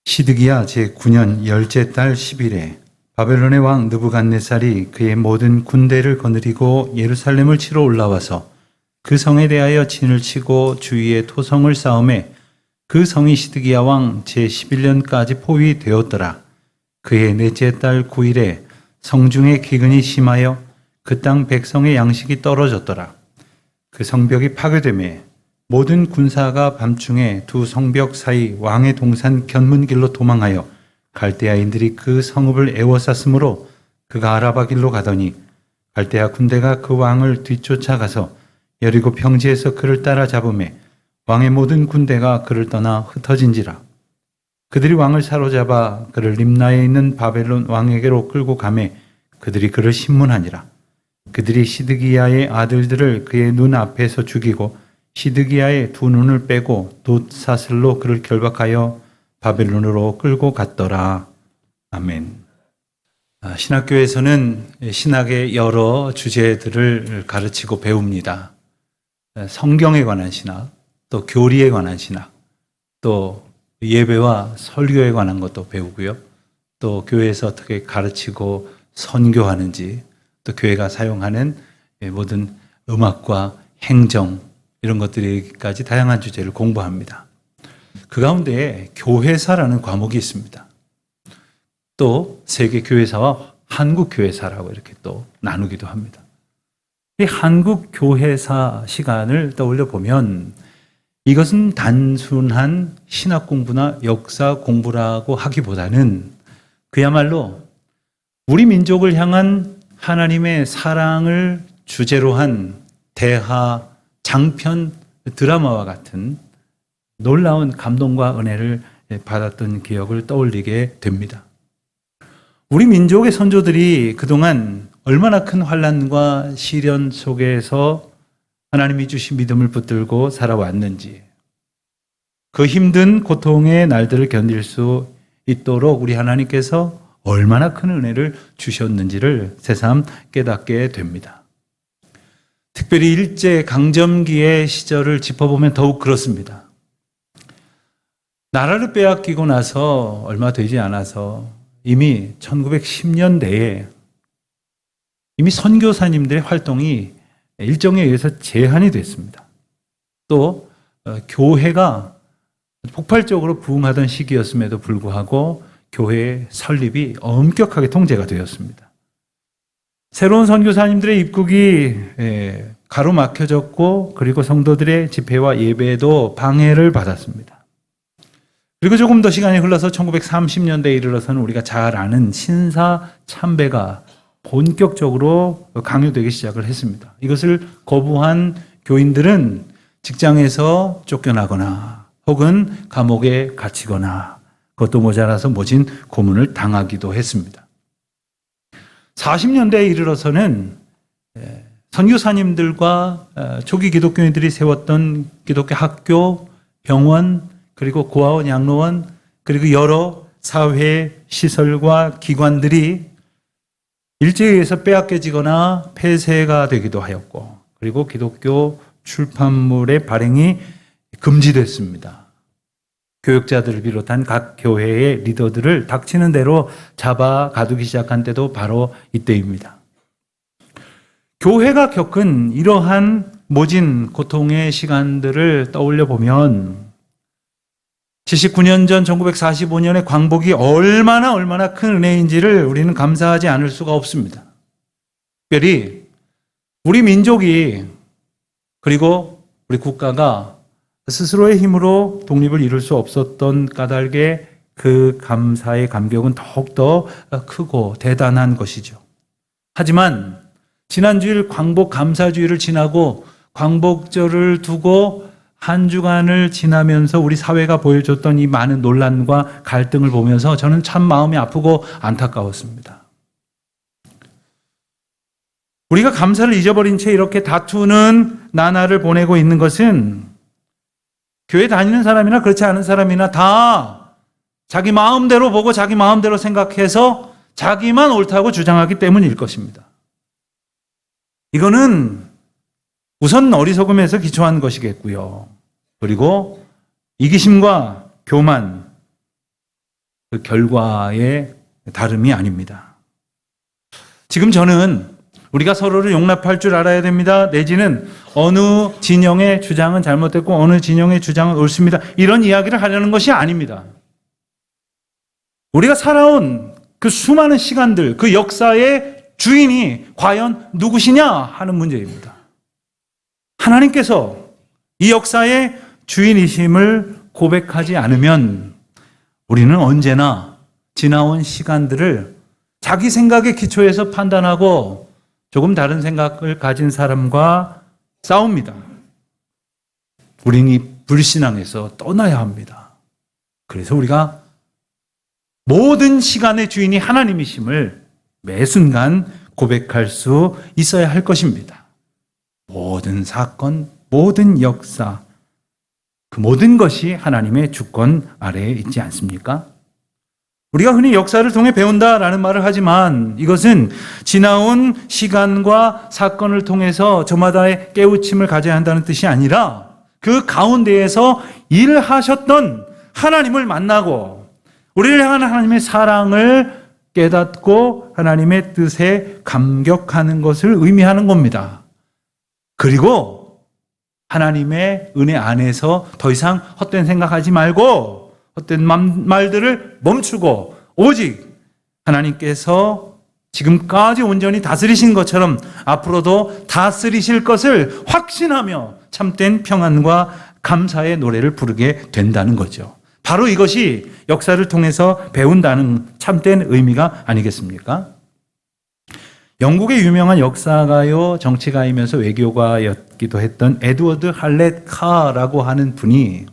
시드기야 제9년 열째 달 10일에 바벨론의 왕 느부갓네살이 그의 모든 군대를 거느리고 예루살렘을 치러 올라와서 그 성에 대하여 진을 치고 주위에 토성을 쌓음에 그 성이 시드기야 왕 제11년까지 포위되었더라. 그의 넷째 달 9일에 성중에 기근이 심하여 그 땅 백성의 양식이 떨어졌더라. 그 성벽이 파괴되매 모든 군사가 밤중에 두 성벽 사이 왕의 동산 견문길로 도망하여 갈대아인들이 그 성읍을 에워쌌으므로 그가 아라바 길로 가더니 갈대아 군대가 그 왕을 뒤쫓아가서 여리고 평지에서 그를 따라잡음에 왕의 모든 군대가 그를 떠나 흩어진지라. 그들이 왕을 사로잡아 그를 림나에 있는 바벨론 왕에게로 끌고 가매 그들이 그를 신문하니라. 그들이 시드기야의 아들들을 그의 눈 앞에서 죽이고 시드기야의 두 눈을 빼고 돛사슬로 그를 결박하여 바벨론으로 끌고 갔더라. 아멘. 신학교에서는 신학의 여러 주제들을 가르치고 배웁니다. 성경에 관한 신학, 또 교리에 관한 신학, 또 예배와 설교에 관한 것도 배우고요. 또 교회에서 어떻게 가르치고 선교하는지, 또 교회가 사용하는 모든 음악과 행정 이런 것들까지 다양한 주제를 공부합니다. 그 가운데 교회사라는 과목이 있습니다. 또 세계교회사와 한국교회사라고 이렇게 또 나누기도 합니다. 이 한국교회사 시간을 떠올려 보면 이것은 단순한 신학 공부나 역사 공부라고 하기보다는 그야말로 우리 민족을 향한 하나님의 사랑을 주제로 한 대하, 장편 드라마와 같은 놀라운 감동과 은혜를 받았던 기억을 떠올리게 됩니다. 우리 민족의 선조들이 그동안 얼마나 큰 환난과 시련 속에서 하나님이 주신 믿음을 붙들고 살아왔는지, 그 힘든 고통의 날들을 견딜 수 있도록 우리 하나님께서 얼마나 큰 은혜를 주셨는지를 새삼 깨닫게 됩니다. 특별히 일제강점기의 시절을 짚어보면 더욱 그렇습니다. 나라를 빼앗기고 나서 얼마 되지 않아서 이미 1910년대에 이미 선교사님들의 활동이 일정에 의해서 제한이 됐습니다. 또 교회가 폭발적으로 부흥하던 시기였음에도 불구하고 교회의 설립이 엄격하게 통제가 되었습니다. 새로운 선교사님들의 입국이 가로막혀졌고 그리고 성도들의 집회와 예배도 방해를 받았습니다. 그리고 조금 더 시간이 흘러서 1930년대에 이르러서는 우리가 잘 아는 신사 참배가 본격적으로 강요되기 시작을 했습니다. 이것을 거부한 교인들은 직장에서 쫓겨나거나 혹은 감옥에 갇히거나 그것도 모자라서 모진 고문을 당하기도 했습니다. 40년대에 이르러서는 선교사님들과 초기 기독교인들이 세웠던 기독교 학교, 병원, 그리고 고아원, 양로원, 그리고 여러 사회 시설과 기관들이 일제에 의해서 빼앗겨지거나 폐쇄가 되기도 하였고, 그리고 기독교 출판물의 발행이 금지됐습니다. 교육자들을 비롯한 각 교회의 리더들을 닥치는 대로 잡아 가두기 시작한 때도 바로 이때입니다. 교회가 겪은 이러한 모진 고통의 시간들을 떠올려 보면 79년 전 1945년의 광복이 얼마나 큰 은혜인지를 우리는 감사하지 않을 수가 없습니다. 특별히 우리 민족이 그리고 우리 국가가 스스로의 힘으로 독립을 이룰 수 없었던 까닭에 그 감사의 감격은 더욱더 크고 대단한 것이죠. 하지만 지난주일 광복 감사주의를 지나고 광복절을 두고 한 주간을 지나면서 우리 사회가 보여줬던 이 많은 논란과 갈등을 보면서 저는 참 마음이 아프고 안타까웠습니다. 우리가 감사를 잊어버린 채 이렇게 다투는 나날을 보내고 있는 것은 교회 다니는 사람이나 그렇지 않은 사람이나 다 자기 마음대로 보고 자기 마음대로 생각해서 자기만 옳다고 주장하기 때문일 것입니다. 이거는 우선 어리석음에서 기초한 것이겠고요. 그리고 이기심과 교만, 그 결과의 다름이 아닙니다. 지금 저는 우리가 서로를 용납할 줄 알아야 됩니다. 내지는 어느 진영의 주장은 잘못됐고 어느 진영의 주장은 옳습니다. 이런 이야기를 하려는 것이 아닙니다. 우리가 살아온 그 수많은 시간들, 그 역사의 주인이 과연 누구시냐 하는 문제입니다. 하나님께서 이 역사의 주인이심을 고백하지 않으면 우리는 언제나 지나온 시간들을 자기 생각의 기초에서 판단하고 조금 다른 생각을 가진 사람과 싸웁니다. 우리는 이 불신앙에서 떠나야 합니다. 그래서 우리가 모든 시간의 주인이 하나님이심을 매 순간 고백할 수 있어야 할 것입니다. 모든 사건, 모든 역사, 그 모든 것이 하나님의 주권 아래에 있지 않습니까? 우리가 흔히 역사를 통해 배운다라는 말을 하지만 이것은 지나온 시간과 사건을 통해서 저마다의 깨우침을 가져야 한다는 뜻이 아니라 그 가운데에서 일하셨던 하나님을 만나고 우리를 향한 하나님의 사랑을 깨닫고 하나님의 뜻에 감격하는 것을 의미하는 겁니다. 그리고 하나님의 은혜 안에서 더 이상 헛된 생각하지 말고 헛된 말들을 멈추고 오직 하나님께서 지금까지 온전히 다스리신 것처럼 앞으로도 다스리실 것을 확신하며 참된 평안과 감사의 노래를 부르게 된다는 거죠. 바로 이것이 역사를 통해서 배운다는 참된 의미가 아니겠습니까? 영국의 유명한 역사가요, 정치가이면서 외교가였기도 했던 에드워드 할렛 카라고 하는 분이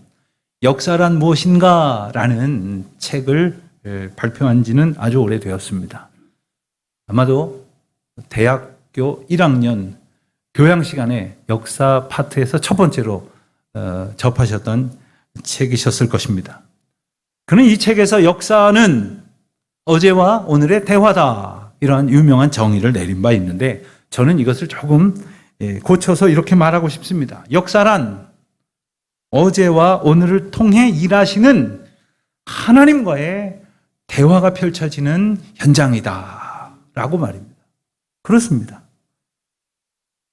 역사란 무엇인가 라는 책을 발표한 지는 아주 오래되었습니다. 아마도 대학교 1학년 교양 시간에 역사 파트에서 첫 번째로 접하셨던 책이셨을 것입니다. 그는 이 책에서 역사는 어제와 오늘의 대화다, 이러한 유명한 정의를 내린 바 있는데 저는 이것을 조금 고쳐서 이렇게 말하고 싶습니다. 역사란 어제와 오늘을 통해 일하시는 하나님과의 대화가 펼쳐지는 현장이다 라고 말입니다. 그렇습니다.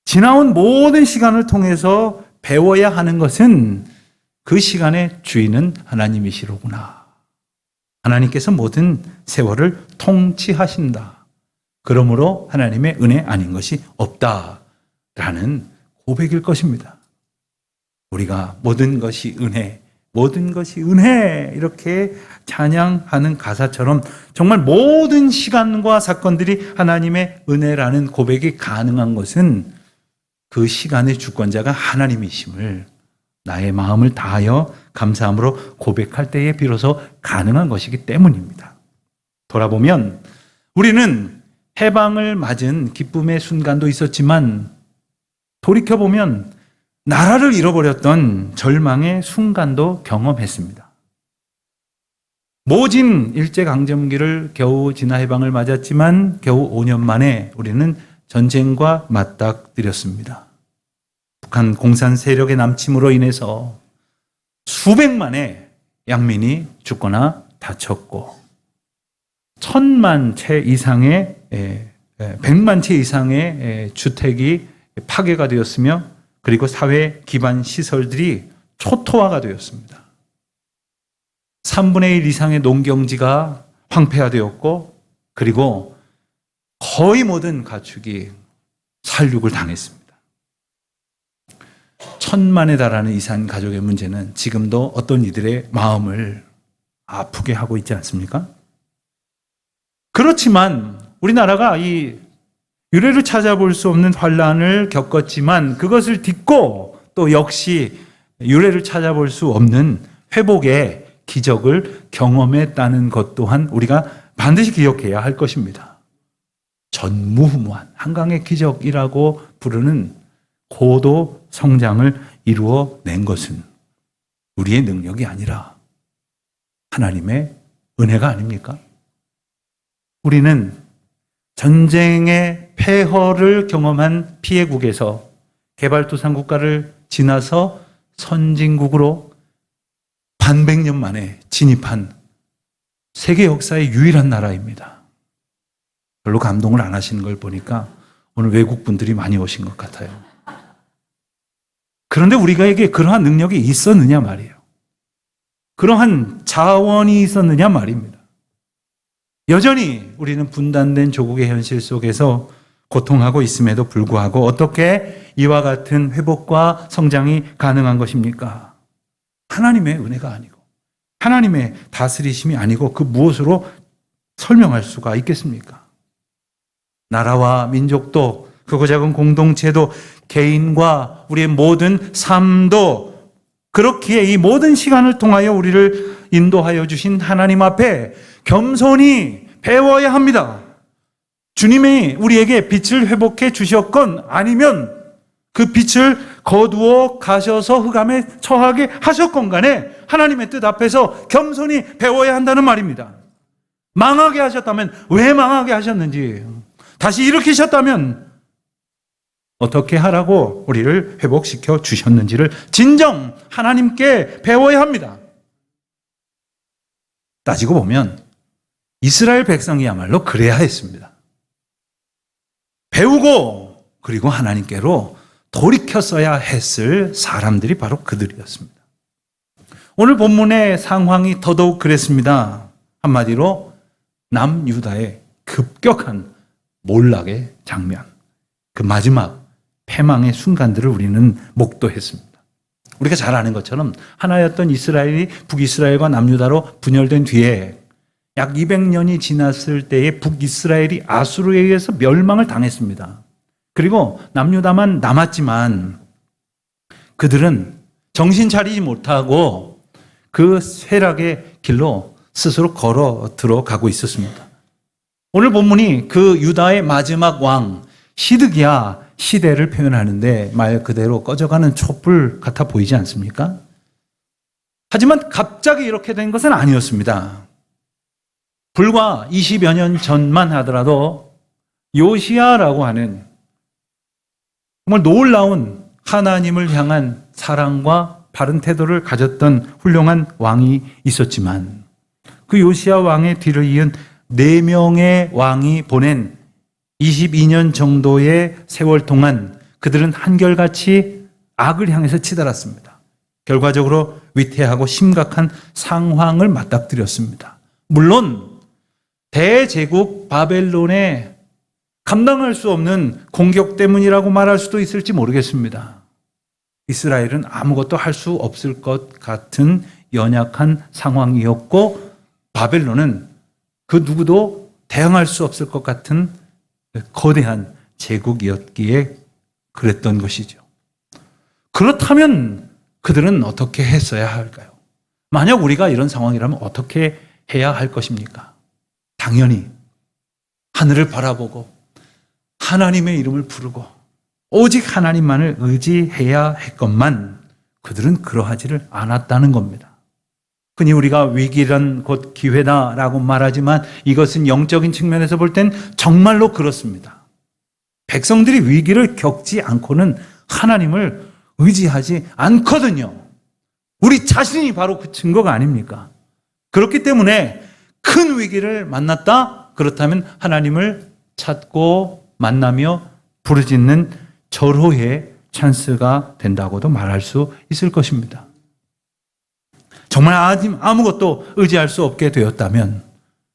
지나온 모든 시간을 통해서 배워야 하는 것은 그 시간의 주인은 하나님이시로구나. 하나님께서 모든 세월을 통치하신다. 그러므로 하나님의 은혜 아닌 것이 없다라는 고백일 것입니다. 우리가 모든 것이 은혜, 모든 것이 은혜 이렇게 찬양하는 가사처럼 정말 모든 시간과 사건들이 하나님의 은혜라는 고백이 가능한 것은 그 시간의 주권자가 하나님이심을 나의 마음을 다하여 감사함으로 고백할 때에 비로소 가능한 것이기 때문입니다. 돌아보면 우리는 해방을 맞은 기쁨의 순간도 있었지만 돌이켜보면 나라를 잃어버렸던 절망의 순간도 경험했습니다. 모진 일제강점기를 겨우 지나 해방을 맞았지만 겨우 5년 만에 우리는 전쟁과 맞닥뜨렸습니다. 북한 공산 세력의 남침으로 인해서 수백만의 양민이 죽거나 다쳤고 1,000만 채 이상의 100만 채 이상의 주택이 파괴가 되었으며 그리고 사회 기반 시설들이 초토화가 되었습니다. 3분의 1 이상의 농경지가 황폐화되었고 그리고 거의 모든 가축이 살육을 당했습니다. 1,000만에 달하는 이산 가족의 문제는 지금도 어떤 이들의 마음을 아프게 하고 있지 않습니까? 그렇지만 우리나라가 이 유례를 찾아볼 수 없는 환란을 겪었지만 그것을 딛고 또 역시 유례를 찾아볼 수 없는 회복의 기적을 경험했다는 것 또한 우리가 반드시 기억해야 할 것입니다. 전무후무한 한강의 기적이라고 부르는 고도 성장을 이루어낸 것은 우리의 능력이 아니라 하나님의 은혜가 아닙니까? 우리는 전쟁의 폐허를 경험한 피해국에서 개발도상 국가를 지나서 선진국으로 반백년 만에 진입한 세계 역사의 유일한 나라입니다. 별로 감동을 안 하시는 걸 보니까 오늘 외국 분들이 많이 오신 것 같아요. 그런데 우리가에게 그러한 능력이 있었느냐 말이에요. 그러한 자원이 있었느냐 말입니다. 여전히 우리는 분단된 조국의 현실 속에서 고통하고 있음에도 불구하고 어떻게 이와 같은 회복과 성장이 가능한 것입니까? 하나님의 은혜가 아니고 하나님의 다스리심이 아니고 그 무엇으로 설명할 수가 있겠습니까? 나라와 민족도 크고 작은 공동체도 개인과 우리의 모든 삶도 그렇기에 이 모든 시간을 통하여 우리를 인도하여 주신 하나님 앞에 겸손히 배워야 합니다. 주님이 우리에게 빛을 회복해 주셨건 아니면 그 빛을 거두어 가셔서 흑암에 처하게 하셨건 간에 하나님의 뜻 앞에서 겸손히 배워야 한다는 말입니다. 망하게 하셨다면 왜 망하게 하셨는지, 다시 일으키셨다면 어떻게 하라고 우리를 회복시켜 주셨는지를 진정 하나님께 배워야 합니다. 따지고 보면 이스라엘 백성이야말로 그래야 했습니다. 배우고 그리고 하나님께로 돌이켰어야 했을 사람들이 바로 그들이었습니다. 오늘 본문의 상황이 더더욱 그랬습니다. 한마디로 남유다의 급격한 몰락의 장면, 그 마지막 패망의 순간들을 우리는 목도했습니다. 우리가 잘 아는 것처럼 하나였던 이스라엘이 북이스라엘과 남유다로 분열된 뒤에 약 200년이 지났을 때에 북이스라엘이 아수르에 의해서 멸망을 당했습니다. 그리고 남유다만 남았지만 그들은 정신 차리지 못하고 그 쇠락의 길로 스스로 걸어 들어가고 있었습니다. 오늘 본문이 그 유다의 마지막 왕 시드기야 시대를 표현하는데 말 그대로 꺼져가는 촛불 같아 보이지 않습니까? 하지만 갑자기 이렇게 된 것은 아니었습니다. 불과 20여 년 전만 하더라도 요시야라고 하는 정말 놀라운 하나님을 향한 사랑과 바른 태도를 가졌던 훌륭한 왕이 있었지만 그 요시야 왕의 뒤를 이은 4명의 왕이 보낸 22년 정도의 세월 동안 그들은 한결같이 악을 향해서 치달았습니다. 결과적으로 위태하고 심각한 상황을 맞닥뜨렸습니다. 물론 대제국 바벨론의 감당할 수 없는 공격 때문이라고 말할 수도 있을지 모르겠습니다. 이스라엘은 아무것도 할 수 없을 것 같은 연약한 상황이었고 바벨론은 그 누구도 대항할 수 없을 것 같은 거대한 제국이었기에 그랬던 것이죠. 그렇다면 그들은 어떻게 했어야 할까요? 만약 우리가 이런 상황이라면 어떻게 해야 할 것입니까? 당연히 하늘을 바라보고 하나님의 이름을 부르고 오직 하나님만을 의지해야 했건만 그들은 그러하지를 않았다는 겁니다. 흔히 우리가 위기란 곧 기회다라고 말하지만 이것은 영적인 측면에서 볼 땐 정말로 그렇습니다. 백성들이 위기를 겪지 않고는 하나님을 의지하지 않거든요. 우리 자신이 바로 그 증거가 아닙니까? 그렇기 때문에 큰 위기를 만났다? 그렇다면 하나님을 찾고 만나며 부르짖는 절호의 찬스가 된다고도 말할 수 있을 것입니다. 정말 아무것도 의지할 수 없게 되었다면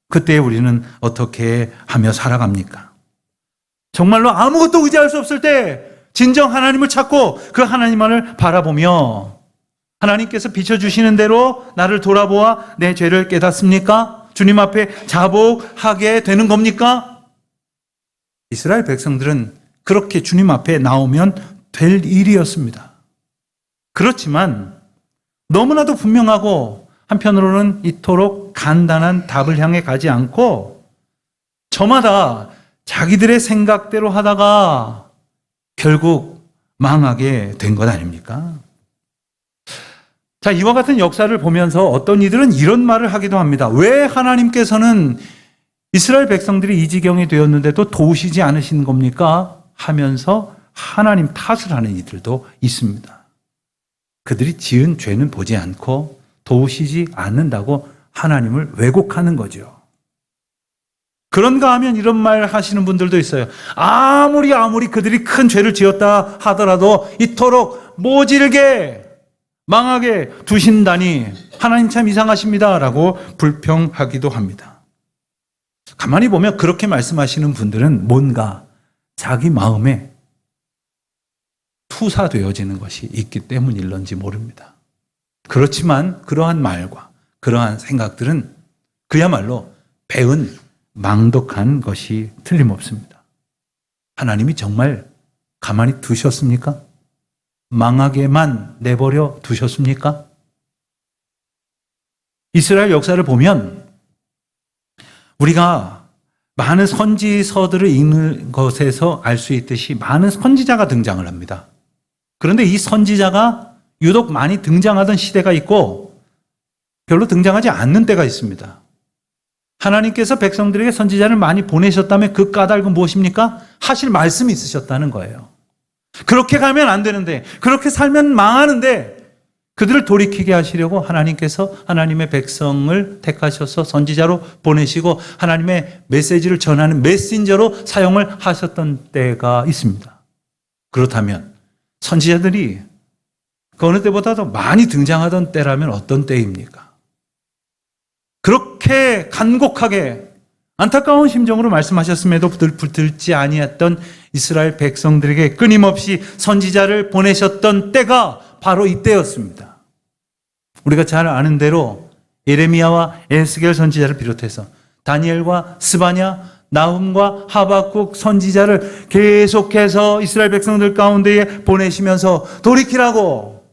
그때 우리는 어떻게 하며 살아갑니까? 정말로 아무것도 의지할 수 없을 때 진정 하나님을 찾고 그 하나님만을 바라보며 하나님께서 비춰주시는 대로 나를 돌아보아 내 죄를 깨닫습니까? 주님 앞에 자복하게 되는 겁니까? 이스라엘 백성들은 그렇게 주님 앞에 나오면 될 일이었습니다. 그렇지만 너무나도 분명하고 한편으로는 이토록 간단한 답을 향해 가지 않고 저마다 자기들의 생각대로 하다가 결국 망하게 된 것 아닙니까? 자, 이와 같은 역사를 보면서 어떤 이들은 이런 말을 하기도 합니다. 왜 하나님께서는 이스라엘 백성들이 이 지경이 되었는데도 도우시지 않으신 겁니까? 하면서 하나님 탓을 하는 이들도 있습니다. 그들이 지은 죄는 보지 않고 도우시지 않는다고 하나님을 왜곡하는 거죠. 그런가 하면 이런 말 하시는 분들도 있어요. 아무리 그들이 큰 죄를 지었다 하더라도 이토록 모질게 망하게 두신다니 하나님 참 이상하십니다 라고 불평하기도 합니다. 가만히 보면 그렇게 말씀하시는 분들은 뭔가 자기 마음에 투사되어지는 것이 있기 때문일런지 모릅니다. 그렇지만 그러한 말과 그러한 생각들은 그야말로 배은 망독한 것이 틀림없습니다. 하나님이 정말 가만히 두셨습니까? 망하게만 내버려 두셨습니까? 이스라엘 역사를 보면 우리가 많은 선지서들을 읽는 것에서 알 수 있듯이 많은 선지자가 등장을 합니다. 그런데 이 선지자가 유독 많이 등장하던 시대가 있고 별로 등장하지 않는 때가 있습니다. 하나님께서 백성들에게 선지자를 많이 보내셨다면 그 까닭은 무엇입니까? 하실 말씀이 있으셨다는 거예요. 그렇게 가면 안 되는데, 그렇게 살면 망하는데 그들을 돌이키게 하시려고 하나님께서 하나님의 백성을 택하셔서 선지자로 보내시고 하나님의 메시지를 전하는 메신저로 사용을 하셨던 때가 있습니다. 그렇다면 선지자들이 그 어느 때보다도 많이 등장하던 때라면 어떤 때입니까? 그렇게 간곡하게 안타까운 심정으로 말씀하셨음에도 붙들지 아니했던 이스라엘 백성들에게 끊임없이 선지자를 보내셨던 때가 바로 이때였습니다. 우리가 잘 아는 대로 예레미야와 에스겔 선지자를 비롯해서 다니엘과 스바냐, 나훔과 하박국 선지자를 계속해서 이스라엘 백성들 가운데에 보내시면서 돌이키라고,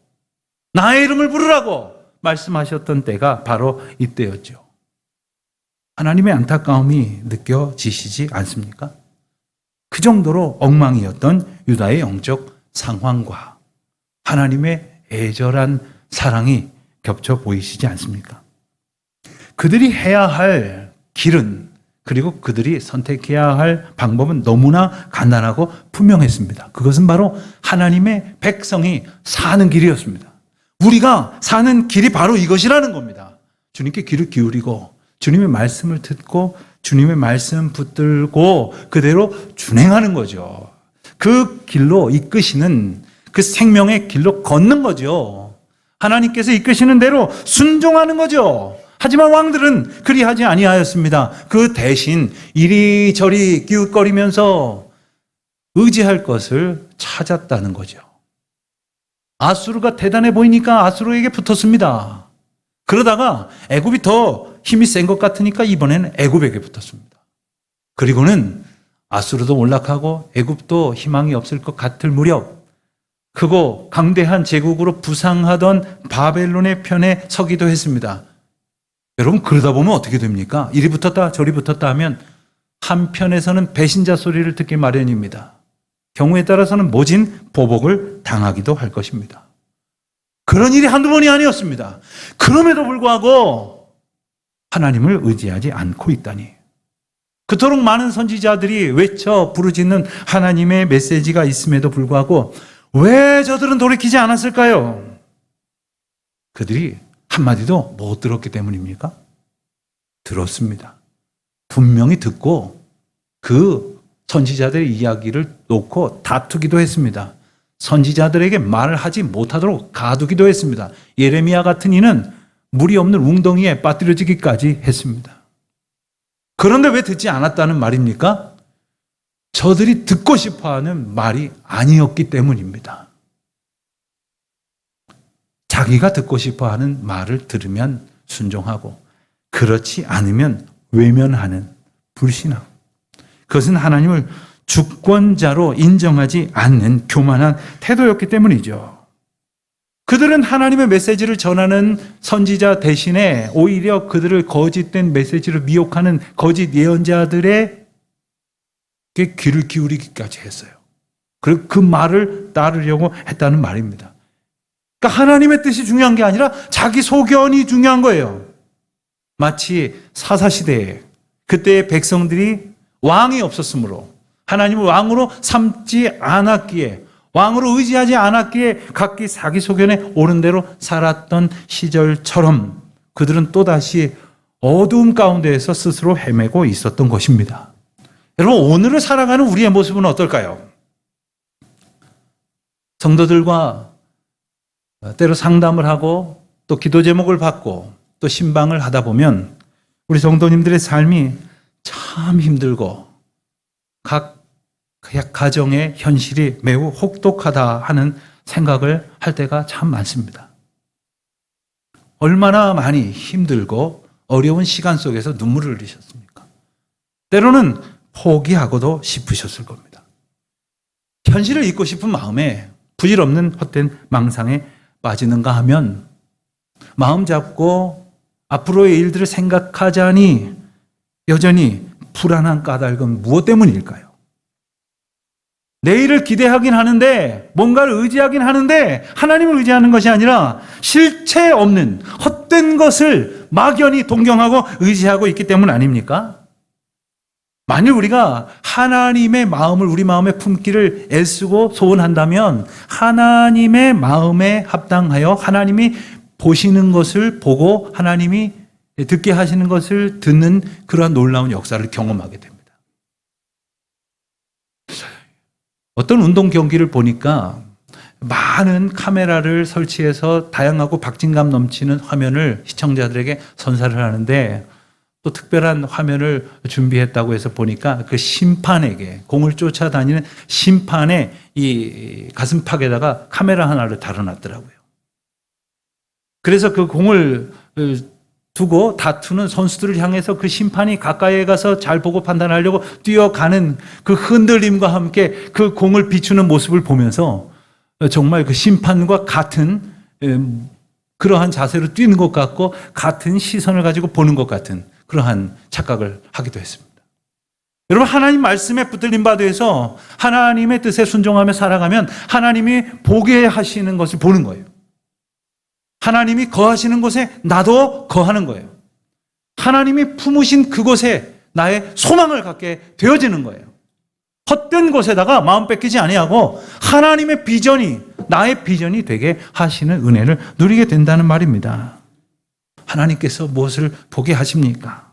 나의 이름을 부르라고 말씀하셨던 때가 바로 이때였죠. 하나님의 안타까움이 느껴지시지 않습니까? 그 정도로 엉망이었던 유다의 영적 상황과 하나님의 애절한 사랑이 겹쳐 보이시지 않습니까? 그들이 해야 할 길은, 그리고 그들이 선택해야 할 방법은 너무나 간단하고 분명했습니다. 그것은 바로 하나님의 백성이 사는 길이었습니다. 우리가 사는 길이 바로 이것이라는 겁니다. 주님께 귀를 기울이고 주님의 말씀을 듣고 주님의 말씀 붙들고 그대로 준행하는 거죠. 그 길로 이끄시는, 그 생명의 길로 걷는 거죠. 하나님께서 이끄시는 대로 순종하는 거죠. 하지만 왕들은 그리하지 아니하였습니다. 그 대신 이리저리 기웃거리면서 의지할 것을 찾았다는 거죠. 아수르가 대단해 보이니까 아수르에게 붙었습니다. 그러다가 애굽이 더 힘이 센 것 같으니까 이번에는 애굽에게 붙었습니다. 그리고는 아수르도 몰락하고 애굽도 희망이 없을 것 같을 무렵 크고 강대한 제국으로 부상하던 바벨론의 편에 서기도 했습니다. 여러분, 그러다 보면 어떻게 됩니까? 이리 붙었다 저리 붙었다 하면 한편에서는 배신자 소리를 듣기 마련입니다. 경우에 따라서는 모진 보복을 당하기도 할 것입니다. 그런 일이 한두 번이 아니었습니다. 그럼에도 불구하고 하나님을 의지하지 않고 있다니. 그토록 많은 선지자들이 외쳐 부르짖는 하나님의 메시지가 있음에도 불구하고 왜 저들은 돌이키지 않았을까요? 그들이 한마디도 못 들었기 때문입니까? 들었습니다. 분명히 듣고 그 선지자들의 이야기를 놓고 다투기도 했습니다. 선지자들에게 말을 하지 못하도록 가두기도 했습니다. 예레미야 같은 이는 물이 없는 웅덩이에 빠뜨려지기까지 했습니다. 그런데 왜 듣지 않았다는 말입니까? 저들이 듣고 싶어하는 말이 아니었기 때문입니다. 자기가 듣고 싶어하는 말을 들으면 순종하고 그렇지 않으면 외면하는 불신앙. 그것은 하나님을 주권자로 인정하지 않는 교만한 태도였기 때문이죠. 그들은 하나님의 메시지를 전하는 선지자 대신에 오히려 그들을 거짓된 메시지를 미혹하는 거짓 예언자들의 귀를 기울이기까지 했어요. 그리고 그 말을 따르려고 했다는 말입니다. 그러니까 하나님의 뜻이 중요한 게 아니라 자기 소견이 중요한 거예요. 마치 사사시대에 그때의 백성들이 왕이 없었으므로 하나님을 왕으로 삼지 않았기에, 왕으로 의지하지 않았기에 각기 자기 소견에 옳은 대로 살았던 시절처럼 그들은 또다시 어두움 가운데에서 스스로 헤매고 있었던 것입니다. 여러분, 오늘을 살아가는 우리의 모습은 어떨까요? 성도들과 때로 상담을 하고 또 기도 제목을 받고 또 신방을 하다 보면 우리 성도님들의 삶이 참 힘들고 각 가정의 현실이 매우 혹독하다 하는 생각을 할 때가 참 많습니다. 얼마나 많이 힘들고 어려운 시간 속에서 눈물을 흘리셨습니까? 때로는 포기하고도 싶으셨을 겁니다. 현실을 잊고 싶은 마음에 부질없는 헛된 망상에 빠지는가 하면 마음 잡고 앞으로의 일들을 생각하자니 여전히 불안한 까닭은 무엇 때문일까요? 내일을 기대하긴 하는데 뭔가를 의지하긴 하는데 하나님을 의지하는 것이 아니라 실체 없는 헛된 것을 막연히 동경하고 의지하고 있기 때문 아닙니까? 만일 우리가 하나님의 마음을 우리 마음에 품기를 애쓰고 소원한다면 하나님의 마음에 합당하여 하나님이 보시는 것을 보고 하나님이 듣게 하시는 것을 듣는 그러한 놀라운 역사를 경험하게 됩니다. 어떤 운동 경기를 보니까 많은 카메라를 설치해서 다양하고 박진감 넘치는 화면을 시청자들에게 선사를 하는데 또 특별한 화면을 준비했다고 해서 보니까 그 심판에게 공을 쫓아다니는 심판의 이 가슴팍에다가 카메라 하나를 달아놨더라고요. 그래서 그 공을 두고 다투는 선수들을 향해서 그 심판이 가까이에 가서 잘 보고 판단하려고 뛰어가는 그 흔들림과 함께 그 공을 비추는 모습을 보면서 정말 그 심판과 같은 그러한 자세로 뛰는 것 같고 같은 시선을 가지고 보는 것 같은 그러한 착각을 하기도 했습니다. 여러분, 하나님 말씀에 붙들림 바돼서 하나님의 뜻에 순종하며 살아가면 하나님이 보게 하시는 것을 보는 거예요. 하나님이 거하시는 곳에 나도 거하는 거예요. 하나님이 품으신 그곳에 나의 소망을 갖게 되어지는 거예요. 헛된 곳에다가 마음 뺏기지 아니하고 하나님의 비전이 나의 비전이 되게 하시는 은혜를 누리게 된다는 말입니다. 하나님께서 무엇을 보게 하십니까?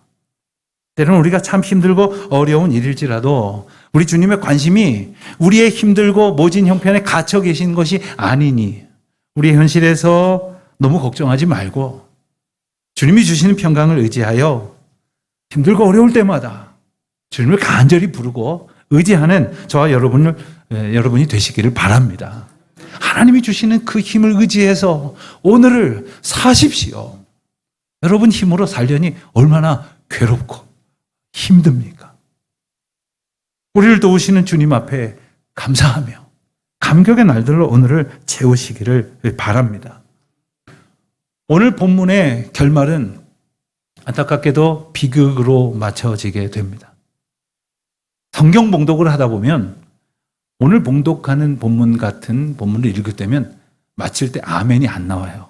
때로는 우리가 참 힘들고 어려운 일일지라도 우리 주님의 관심이 우리의 힘들고 모진 형편에 갇혀 계신 것이 아니니 우리의 현실에서 너무 걱정하지 말고 주님이 주시는 평강을 의지하여 힘들고 어려울 때마다 주님을 간절히 부르고 의지하는 저와 여러분이 되시기를 바랍니다. 하나님이 주시는 그 힘을 의지해서 오늘을 사십시오. 여러분 힘으로 살려니 얼마나 괴롭고 힘듭니까? 우리를 도우시는 주님 앞에 감사하며 감격의 날들로 오늘을 채우시기를 바랍니다. 오늘 본문의 결말은 안타깝게도 비극으로 맞춰지게 됩니다. 성경 봉독을 하다 보면 오늘 봉독하는 본문 같은 본문을 읽을 때면 마칠 때 아멘이 안 나와요.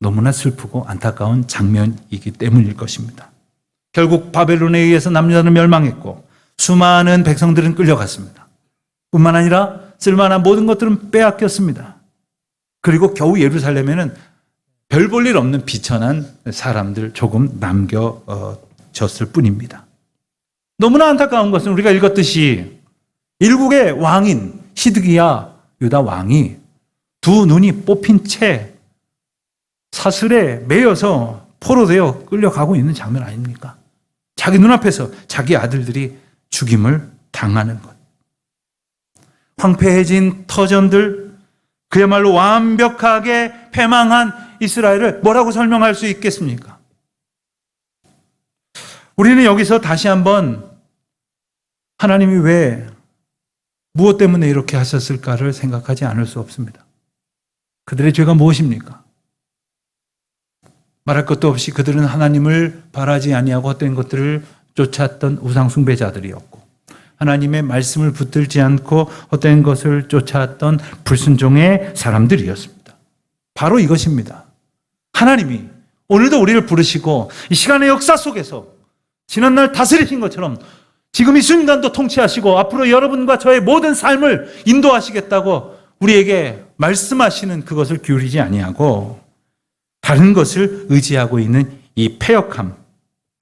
너무나 슬프고 안타까운 장면이기 때문일 것입니다. 결국 바벨론에 의해서 남유다는 멸망했고 수많은 백성들은 끌려갔습니다. 뿐만 아니라 쓸만한 모든 것들은 빼앗겼습니다. 그리고 겨우 예루살렘에는 별 볼 일 없는 비천한 사람들 조금 남겨졌을 뿐입니다. 너무나 안타까운 것은 우리가 읽었듯이 일국의 왕인 시드기야 유다 왕이 두 눈이 뽑힌 채 사슬에 매여서 포로되어 끌려가고 있는 장면 아닙니까? 자기 눈앞에서 자기 아들들이 죽임을 당하는 것. 황폐해진 터전들, 그야말로 완벽하게 패망한 이스라엘을 뭐라고 설명할 수 있겠습니까? 우리는 여기서 다시 한번 하나님이 왜 무엇 때문에 이렇게 하셨을까를 생각하지 않을 수 없습니다. 그들의 죄가 무엇입니까? 말할 것도 없이 그들은 하나님을 바라지 아니하고 헛된 것들을 쫓았던 우상 숭배자들이었고 하나님의 말씀을 붙들지 않고 헛된 것을 쫓아왔던 불순종의 사람들이었습니다. 바로 이것입니다. 하나님이 오늘도 우리를 부르시고 이 시간의 역사 속에서 지난날 다스리신 것처럼 지금 이 순간도 통치하시고 앞으로 여러분과 저의 모든 삶을 인도하시겠다고 우리에게 말씀하시는 그것을 기울이지 아니하고 다른 것을 의지하고 있는 이 패역함,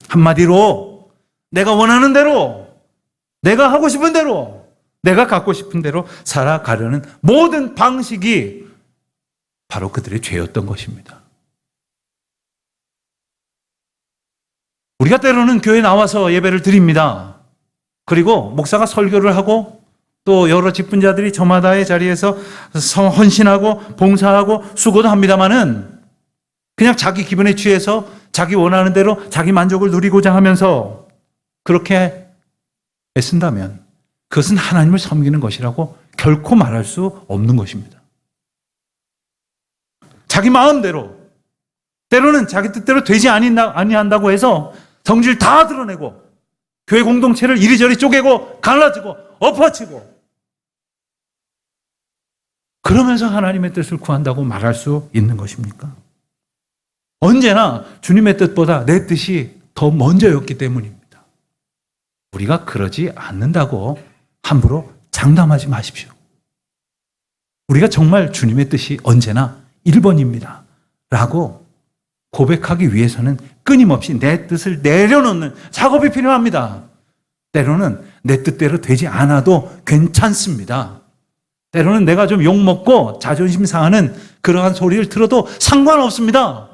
한마디로 내가 원하는 대로, 내가 하고 싶은 대로, 내가 갖고 싶은 대로 살아가려는 모든 방식이 바로 그들의 죄였던 것입니다. 우리가 때로는 교회에 나와서 예배를 드립니다. 그리고 목사가 설교를 하고 또 여러 직분자들이 저마다의 자리에서 헌신하고 봉사하고 수고도 합니다마는 그냥 자기 기분에 취해서 자기 원하는 대로 자기 만족을 누리고자 하면서 그렇게 애쓴다면 그것은 하나님을 섬기는 것이라고 결코 말할 수 없는 것입니다. 자기 마음대로, 때로는 자기 뜻대로 되지 아니한다고 해서 성질 다 드러내고 교회 공동체를 이리저리 쪼개고 갈라지고 엎어치고 그러면서 하나님의 뜻을 구한다고 말할 수 있는 것입니까? 언제나 주님의 뜻보다 내 뜻이 더 먼저였기 때문입니다. 우리가 그러지 않는다고 함부로 장담하지 마십시오. 우리가 정말 주님의 뜻이 언제나 1번입니다. 라고 고백하기 위해서는 끊임없이 내 뜻을 내려놓는 작업이 필요합니다. 때로는 내 뜻대로 되지 않아도 괜찮습니다. 때로는 내가 좀 욕먹고 자존심 상하는 그러한 소리를 들어도 상관없습니다.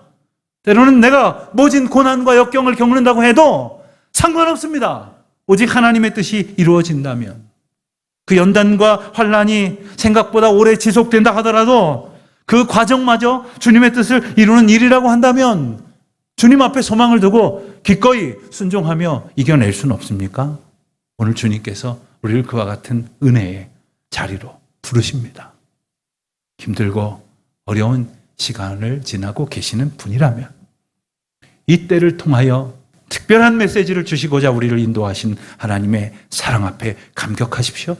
때로는 내가 모진 고난과 역경을 겪는다고 해도 상관없습니다. 오직 하나님의 뜻이 이루어진다면, 그 연단과 환난이 생각보다 오래 지속된다 하더라도 그 과정마저 주님의 뜻을 이루는 일이라고 한다면 주님 앞에 소망을 두고 기꺼이 순종하며 이겨낼 수는 없습니까? 오늘 주님께서 우리를 그와 같은 은혜의 자리로 부르십니다. 힘들고 어려운 시간을 지나고 계시는 분이라면 이 때를 통하여 특별한 메시지를 주시고자 우리를 인도하신 하나님의 사랑 앞에 감격하십시오.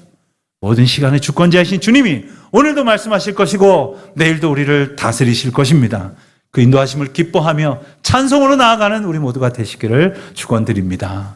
모든 시간의 주권자이신 주님이 오늘도 말씀하실 것이고 내일도 우리를 다스리실 것입니다. 그 인도하심을 기뻐하며 찬송으로 나아가는 우리 모두가 되시기를 축원드립니다.